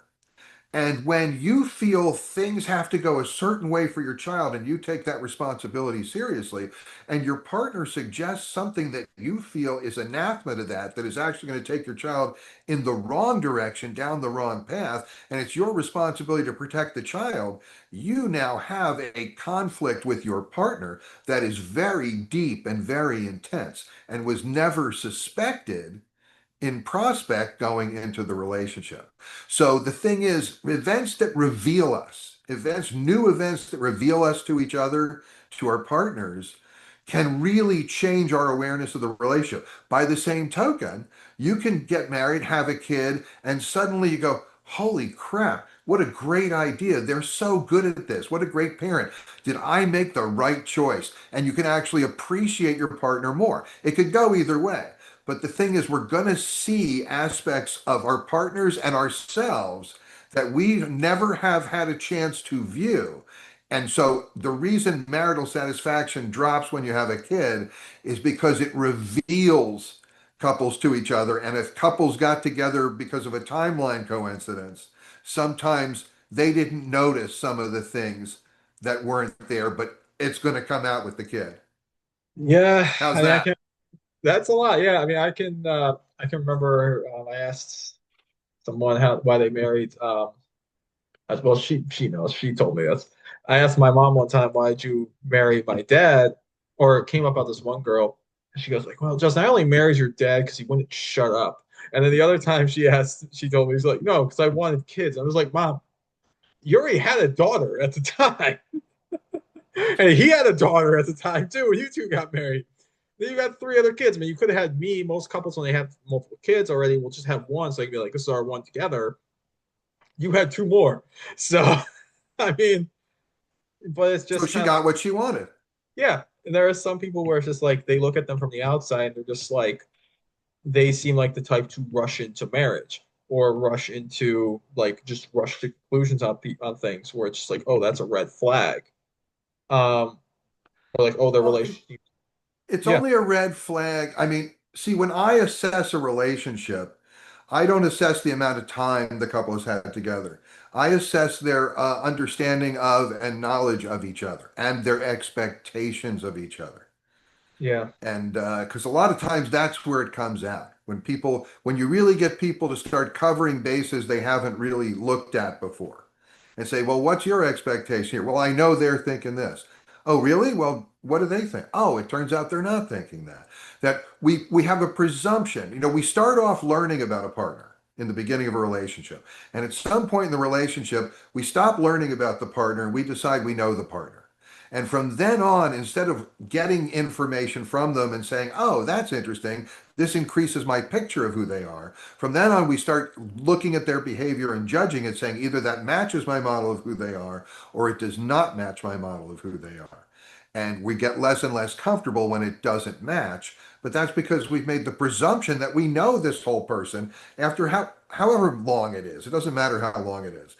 And when you feel things have to go a certain way for your child and you take that responsibility seriously, and your partner suggests something that you feel is anathema to that, that is actually going to take your child in the wrong direction, down the wrong path, and it's your responsibility to protect the child, you now have a conflict with your partner that is very deep and very intense and was never suspected in prospect going into the relationship. So the thing is, events that reveal us, new events that reveal us to each other, to our partners, can really change our awareness of the relationship. By the same token, you can get married, have a kid, and suddenly you go, holy crap, what a great idea. They're so good at this. What a great parent. Did I make the right choice? And you can actually appreciate your partner more. It could go either way. But the thing is, we're going to see aspects of our partners and ourselves that we never have had a chance to view. And so the reason marital satisfaction drops when you have a kid is because it reveals couples to each other. And if couples got together because of a timeline coincidence, sometimes they didn't notice some of the things that weren't there, but it's going to come out with the kid. Yeah, How's I mean, I that? can. That's a lot. Yeah, I mean, I can. I can remember. I asked someone how why they married. As well, she knows. She told me this. I asked my mom one time, why did you marry my dad? Or it came up about this one girl. And she goes like, well, Justin, I only married your dad because he wouldn't shut up. And then the other time she told me, she's like, no, because I wanted kids. I was like, Mom, you already had a daughter at the time. And he had a daughter at the time too. And you two got married. Then you got three other kids. I mean, you could have had me. Most couples, when they have multiple kids already, will just have one. So they can be like, this is our one together. You had two more. So, I mean, but it's So just she kind of, got what she wanted. yeah. And there are some people where it's just like they look at them from the outside and they're just like, they seem like the type to rush into marriage or rush into like just rush to conclusions on things where it's just like, oh, that's a red flag. Um, or like, oh, their Well, relationship. It's Yeah. only a red flag. I mean, see, when I assess a relationship, I don't assess the amount of time the couple has had together. I assess their understanding of and knowledge of each other and their expectations of each other. Yeah. And because a lot of times that's where it comes out. When you really get people to start covering bases they haven't really looked at before and say, well, what's your expectation here? Well, I know they're thinking this. Oh, really? Well, what do they think? Oh, it turns out they're not thinking that. That we have a presumption. We start off learning about a partner in the beginning of a relationship. And at some point in the relationship, we stop learning about the partner and we decide we know the partner. And from then on, instead of getting information from them and saying, oh, that's interesting, this increases my picture of who they are. From then on, we start looking at their behavior and judging it, saying either that matches my model of who they are or it does not match my model of who they are. And we get less and less comfortable when it doesn't match. But that's because we've made the presumption that we know this whole person after however long it is. It doesn't matter how long it is.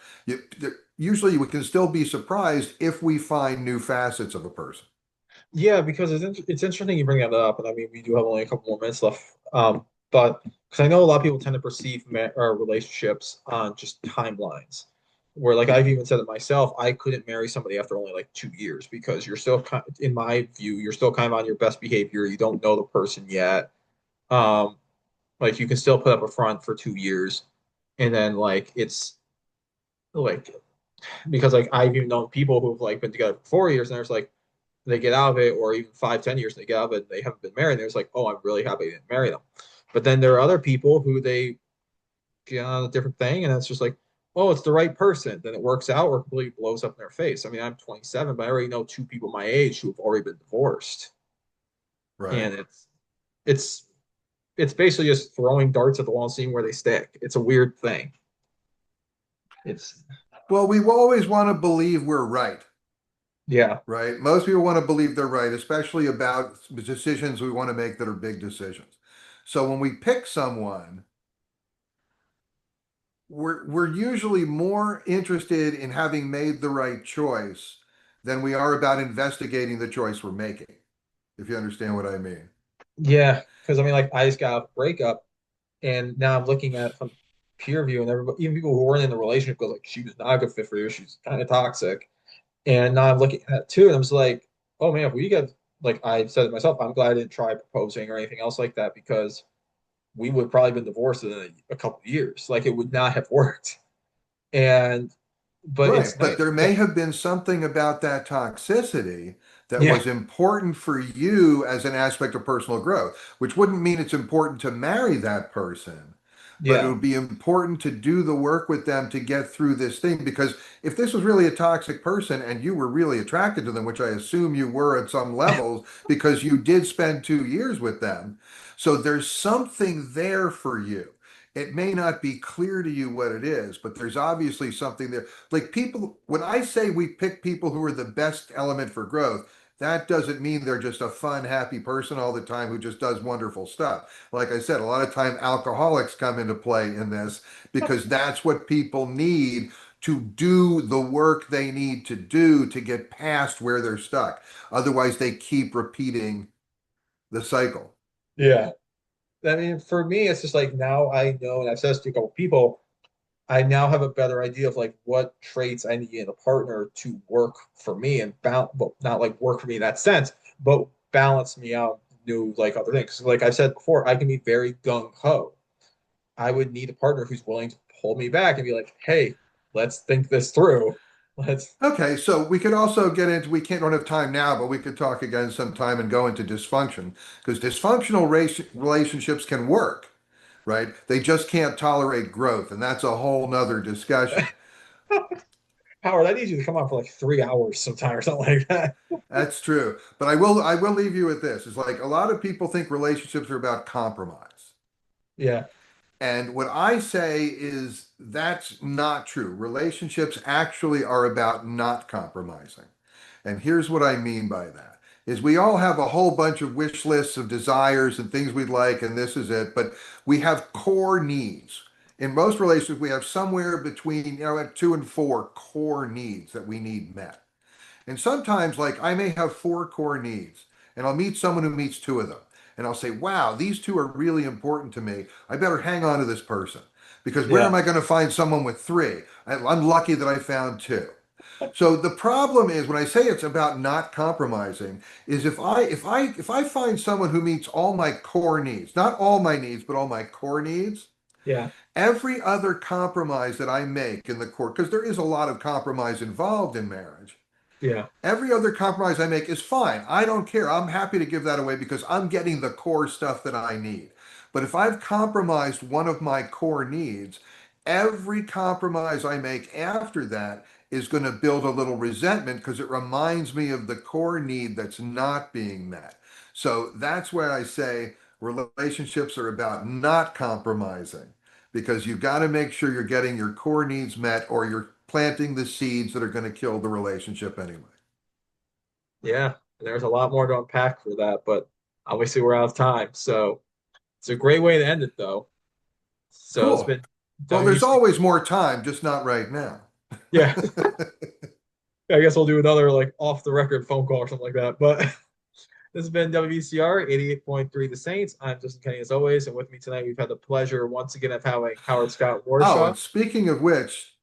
Usually we can still be surprised if we find new facets of a person. Yeah, because it's interesting you bring that up, and I mean we do have only a couple more minutes left. But because I know a lot of people tend to perceive relationships on just timelines, where like I've even said it myself, I couldn't marry somebody after only like 2 years because you're still in my view, you're still kind of on your best behavior. You don't know the person yet. Um, like you can still put up a front for 2 years, and then like it's like because like I've even known people who've like been together for 4 years, and there's like they get out of it, or even 5, 10 years, and they get out of it, and they haven't been married. And it's like, oh, I'm really happy I didn't marry them. But then there are other people who they get on a different thing, and it's just like, oh, it's the right person. Then it works out or completely blows up in their face. I mean, I'm 27, but I already know two people my age who have already been divorced, Right. and it's it's basically just throwing darts at the wall and seeing where they stick. It's a weird thing. It's Well, we always want to believe we're right, yeah, right? Most people want to believe they're right, especially about decisions we want to make that are big decisions. So when we pick someone, we're usually more interested in having made the right choice than we are about investigating the choice we're making, if you understand what I mean. yeah. Because I mean, like I just got a breakup, and now I'm looking at from peer review, and everybody, even people who weren't in the relationship, go like, she was not a good fit for you. She's kind of toxic. And now I'm looking at it too, and I'm just like, oh man, if we get like I said it myself, I'm glad I didn't try proposing or anything else like that because we would probably been divorced in a couple of years. Like it would not have worked. And but it's Right. But nice. there may have been something about that toxicity that Yeah, was important for you as an aspect of personal growth, which wouldn't mean it's important to marry that person, but it yeah, would be important to do the work with them to get through this thing. Because if this was really a toxic person and you were really attracted to them, which I assume you were at some levels because you did spend 2 years with them, so there's something there for you. It may not be clear to you what it is, but there's obviously something there. Like people, when I say we pick people who are the best element for growth, that doesn't mean they're just a fun, happy person all the time who just does wonderful stuff. Like I said, a lot of time alcoholics come into play in this because that's what people need to do the work they need to do to get past where they're stuck. Otherwise, they keep repeating the cycle. yeah. I mean, for me, it's just like now I know, and I've said this to a couple people, I now have a better idea of like what traits I need in a partner to work for me and balance, well, not like work for me in that sense, but balance me out, do like other things. Like I said before, I can be very gung ho. I would need a partner who's willing to pull me back and be like, hey, let's think this through. Let's, Okay, so we could also get into, we can't, don't have time now, but we could talk again sometime and go into dysfunction because dysfunctional relationships can work, right? They just can't tolerate growth, and that's a whole nother discussion. Howard, I need you to come on for like 3 hours sometime or something like that. That's true. But I will leave you with this. It's like a lot of people think relationships are about compromise. Yeah. And what I say is that's not true. Relationships actually are about not compromising. And here's what I mean by that is we all have a whole bunch of wish lists of desires and things we'd like, and this is it, but we have core needs. In most relationships, we have somewhere between, at 2 and 4 core needs that we need met. And sometimes, like, I may have 4 core needs, and I'll meet someone who meets two of them. And I'll say, wow, these two are really important to me. I better hang on to this person because where Yeah. am I going to find someone with three? I'm lucky that I found two. So the problem is when I say it's about not compromising, is if I find someone who meets all my core needs, not all my needs, but all my core needs, Yeah. every other compromise that I make in the court, because there is a lot of compromise involved in marriage, Yeah. every other compromise I make is fine. I don't care. I'm happy to give that away because I'm getting the core stuff that I need. But if I've compromised one of my core needs, every compromise I make after that is going to build a little resentment because it reminds me of the core need that's not being met. So that's why I say relationships are about not compromising because you've got to make sure you're getting your core needs met or you're planting the seeds that are going to kill the relationship anyway. Yeah. There's a lot more to unpack for that, but obviously we're out of time. So it's a great way to end it, though. So it's Cool. been Well, there's WBC. always more time, just not right now. Yeah. I guess we'll do another like off the record phone call or something like that. But this has been WBCR 88.3 The Saints. I'm Justin Kenny as always. And with me tonight, we've had the pleasure once again of having Howard Scott Oh, Warshaw. and speaking of which,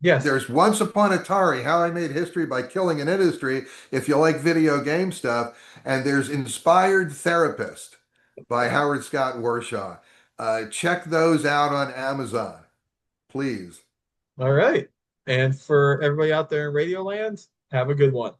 Yes. there's Once Upon a Atari, How I Made History by Killing an Industry, if you like video game stuff. And there's Inspired Therapist by Howard Scott Warshaw. Check those out on Amazon, please. All right. And for everybody out there in Radio Land, have a good one.